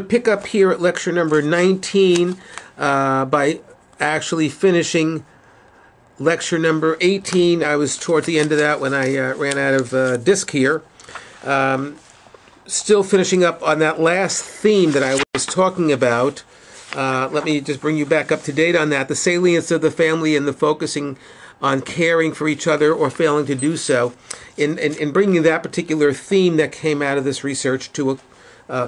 Pick up here at lecture number 19 by actually finishing lecture number 18. I was towards the end of that when I ran out of disk here. Still finishing up on that last theme that I was talking about. Let me just bring you back up to date on that. The salience of the family and the focusing on caring for each other or failing to do so. In bringing that particular theme that came out of this research to a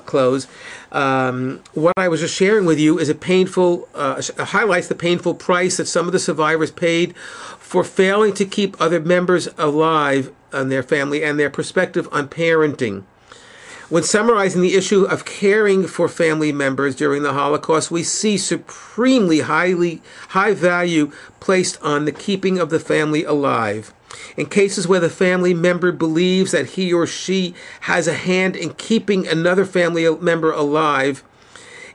close. What I was just sharing with you is highlights the painful price that some of the survivors paid for failing to keep other members alive in their family and their perspective on parenting. When summarizing the issue of caring for family members during the Holocaust, we see supremely high value placed on the keeping of the family alive. In cases where the family member believes that he or she has a hand in keeping another family member alive,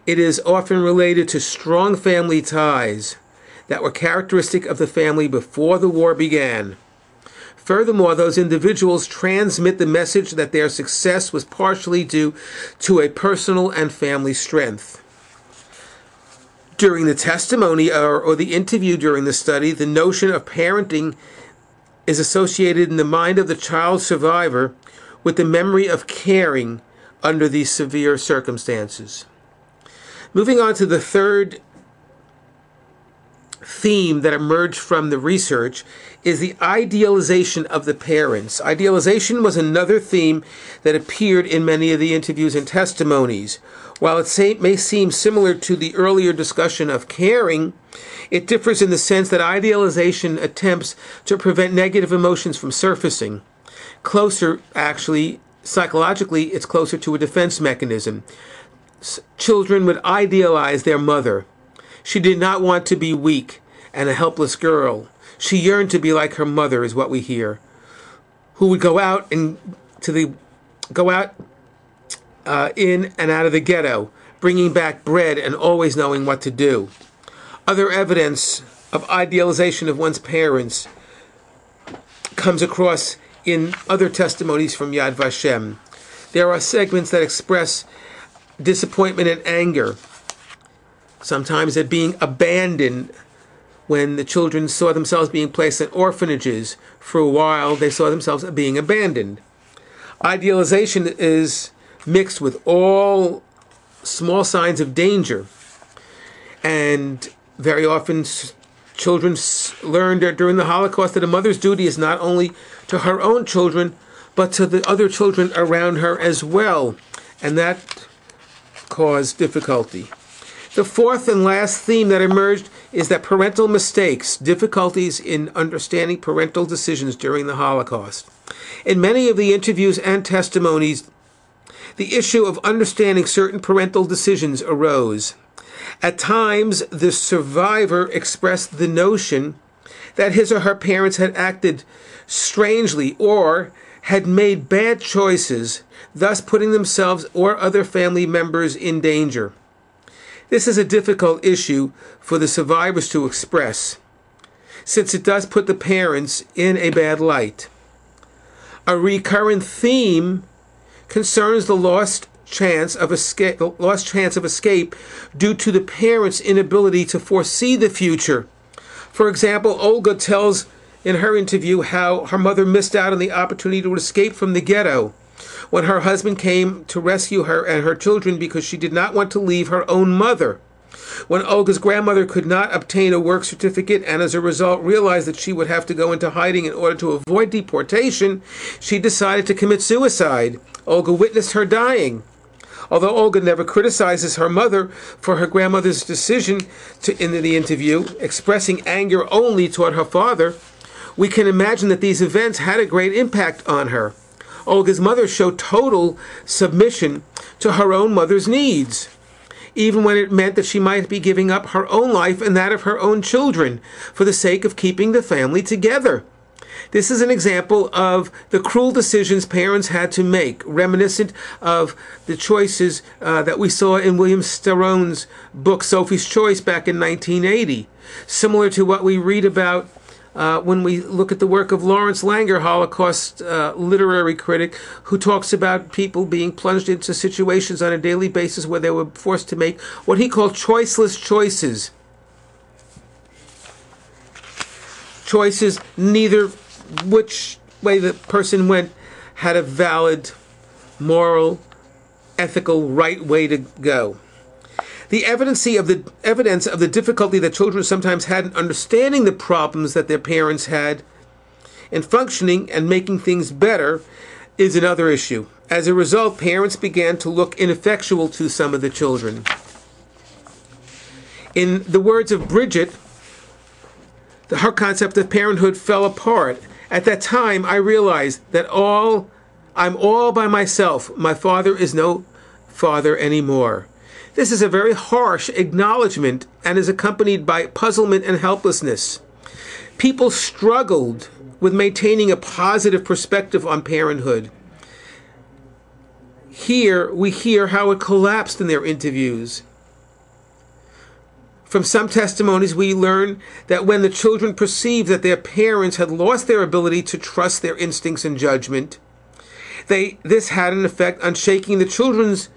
it is often related to strong family ties that were characteristic of the family before the war began. Furthermore, those individuals transmit the message that their success was partially due to a personal and family strength. During the testimony or the interview during the study, the notion of parenting is associated in the mind of the child survivor with the memory of caring under these severe circumstances. Moving on to the third theme that emerged from the research is the idealization of the parents. Idealization was another theme that appeared in many of the interviews and testimonies. While it may seem similar to the earlier discussion of caring, it differs in the sense that idealization attempts to prevent negative emotions from surfacing. Closer, actually, psychologically, it's closer to a defense mechanism. Children would idealize their mother. She did not want to be weak and a helpless girl. She yearned to be like her mother, is what we hear, who would go out in and out of the ghetto, bringing back bread and always knowing what to do. Other evidence of idealization of one's parents comes across in other testimonies from Yad Vashem. There are segments that express disappointment and anger, sometimes at being abandoned when the children saw themselves being placed in orphanages. For a while, they saw themselves being abandoned. Idealization is mixed with all small signs of danger. And very often, children learned during the Holocaust that a mother's duty is not only to her own children, but to the other children around her as well. And that caused difficulty. The fourth and last theme that emerged is that parental mistakes, difficulties in understanding parental decisions during the Holocaust. In many of the interviews and testimonies, the issue of understanding certain parental decisions arose. At times, the survivor expressed the notion that his or her parents had acted strangely or had made bad choices, thus putting themselves or other family members in danger. This is a difficult issue for the survivors to express, since it does put the parents in a bad light. A recurrent theme concerns the lost chance of escape due to the parents' inability to foresee the future. For example, Olga tells in her interview how her mother missed out on the opportunity to escape from the ghetto when her husband came to rescue her and her children because she did not want to leave her own mother. When Olga's grandmother could not obtain a work certificate and as a result realized that she would have to go into hiding in order to avoid deportation, she decided to commit suicide. Olga witnessed her dying. Although Olga never criticizes her mother for her grandmother's decision in the interview, expressing anger only toward her father, we can imagine that these events had a great impact on her. Olga's mother showed total submission to her own mother's needs, even when it meant that she might be giving up her own life and that of her own children for the sake of keeping the family together. This is an example of the cruel decisions parents had to make, reminiscent of the choices that we saw in William Sterrone's book, Sophie's Choice, back in 1980. Similar to what we read about when we look at the work of Lawrence Langer, Holocaust literary critic, who talks about people being plunged into situations on a daily basis where they were forced to make what he called choiceless choices. Choices, neither which way the person went had a valid, moral, ethical, right way to go. The evidence of the difficulty that children sometimes had in understanding the problems that their parents had in functioning and making things better is another issue. As a result, parents began to look ineffectual to some of the children. In the words of Bridget, her concept of parenthood fell apart. At that time, I realized that I'm all by myself. My father is no father anymore. This is a very harsh acknowledgement and is accompanied by puzzlement and helplessness. People struggled with maintaining a positive perspective on parenthood. Here we hear how it collapsed in their interviews. From some testimonies, we learn that when the children perceived that their parents had lost their ability to trust their instincts and judgment, this had an effect on shaking the children's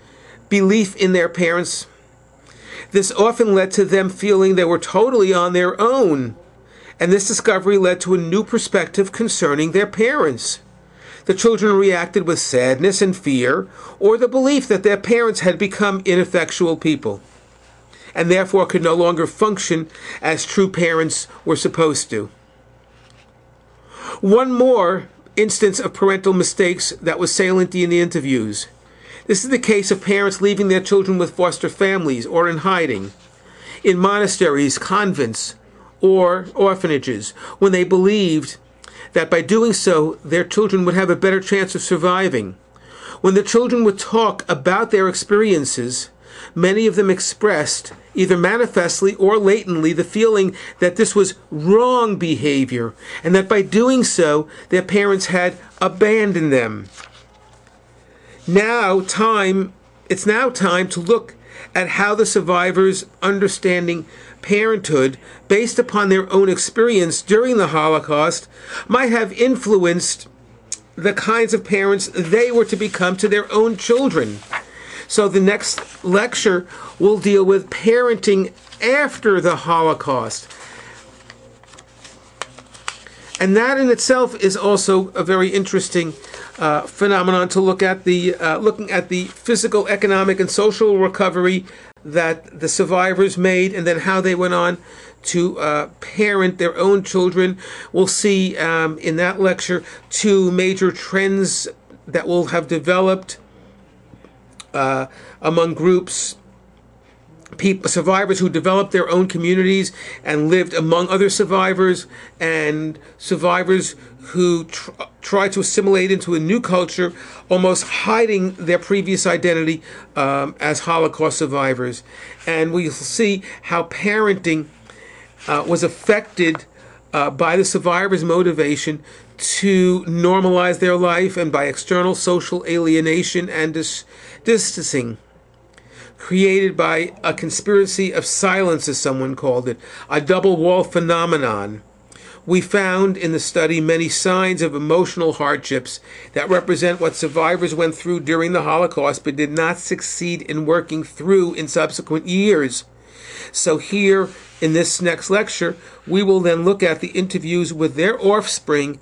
belief in their parents. This often led to them feeling they were totally on their own, and this discovery led to a new perspective concerning their parents. The children reacted with sadness and fear, or the belief that their parents had become ineffectual people, and therefore could no longer function as true parents were supposed to. One more instance of parental mistakes that was salient in the interviews. This is the case of parents leaving their children with foster families or in hiding, in monasteries, convents, or orphanages, when they believed that by doing so, their children would have a better chance of surviving. When the children would talk about their experiences, many of them expressed, either manifestly or latently, the feeling that this was wrong behavior, and that by doing so, their parents had abandoned them. It's now time to look at how the survivors understanding parenthood, based upon their own experience during the Holocaust, might have influenced the kinds of parents they were to become to their own children. So the next lecture will deal with parenting after the Holocaust. And that in itself is also a very interesting phenomenon to look at, looking at the physical, economic, and social recovery that the survivors made, and then how they went on to parent their own children. We'll see in that lecture two major trends that will have developed among groups, survivors who developed their own communities and lived among other survivors, and survivors who tried to assimilate into a new culture, almost hiding their previous identity as Holocaust survivors. And we'll see how parenting was affected by the survivors' motivation to normalize their life, and by external social alienation and distancing, created by a conspiracy of silence, as someone called it, a double wall phenomenon. We found in the study many signs of emotional hardships that represent what survivors went through during the Holocaust but did not succeed in working through in subsequent years. So here in this next lecture, we will then look at the interviews with their offspring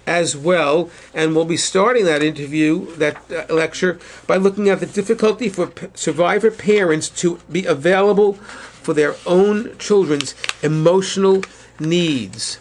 as well, and we'll be starting that lecture by looking at the difficulty for survivor parents to be available for their own children's emotional needs.